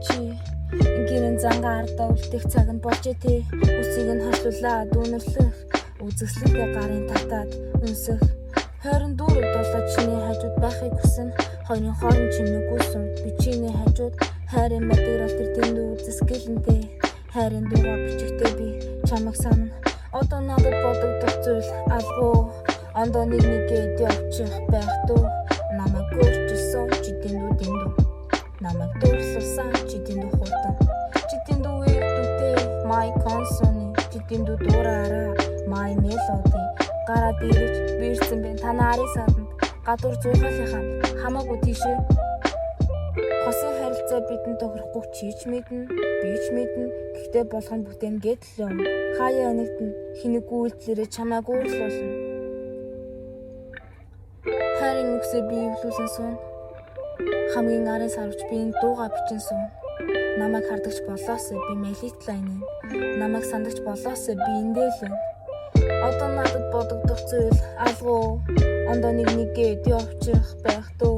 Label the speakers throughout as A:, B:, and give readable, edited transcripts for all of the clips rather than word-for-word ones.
A: чи гэрэн зангаа ардаа үлдэх цаг нь болж тий. Үсийг нь хослуулаад үнэрлэх үзэсгэлэнтэй гарын татаад өнсөх 24 дулаад чиний хажууд байхыг хүсэн. Хоёрын хооронд чимээ гүйсэн би чиний хажууд хайрын материал төр дэндүү үзэсгэлэнтэй хайрын дуугаар бичгтээ би чамайг санана. Одоо надад бодогдох зүйл алгуу ондоо нэгэд явчих байх дүү. Намайг өөрчилсөн чи дэндүү намайг дурсалсан чи дэндүү хурдан чи дэндүү ирдүүтэй my consonant чи дэндүү дураараа my melody гараад ирж бирсэн бэ та нарын саданд гадуур зуухалынхаа хамаагүй тийшээ хосын харилцаа бидэнд тохирохгүй чийч мэднэ бич мэднэ гэхдээ болгоно бүтээн гэдэл юм хаяа нэгтэн хинэггүй үйлдэлэрээ чамайг уурлуулна харин үгсээ би эвлүүлэн суун хамгийн арын сарвч би энэ дууга бичин суун намайг хардагч болоосоо би мелитлайны намайг сандагч болоосоо би эндээлэн одоо надад бодогдох зүйл алгуу ондоо нэгэд явчих байх дүү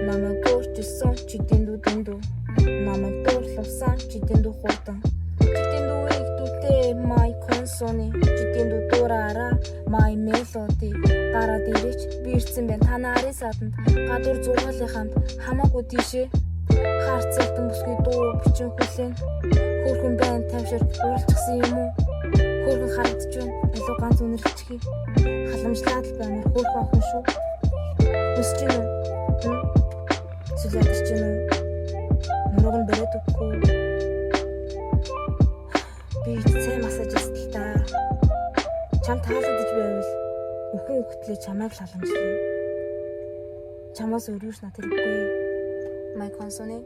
A: намайг өөрчилсөн чи дэндүү намайг дуурлуулсан чи дэндүү хурдан чи дэндүү игдүүтэй my consonant чи дэндүү дураараа my melody гараад ирэж бирсэн бэ та нарын саданд гадуур зугаалын хамт хамаагүй тийшээ харцалтан бүсгүй дуу бичин хүлэн хөөрхөн байн тавшир уулзсан юм уу хөөрхөн харагдаж байна илүү ганц үнэрхчхий халамжлаад л баймар хөөрхөн охин шүү өсч юм сүлээд ч юм нурууг нь бариад өгөхгүй би цай массажист л та чам таалагдж байвал өхөн өгтлээ чамайг л халамжлаа чамаас өрөөш надад хэрэггүй my consonant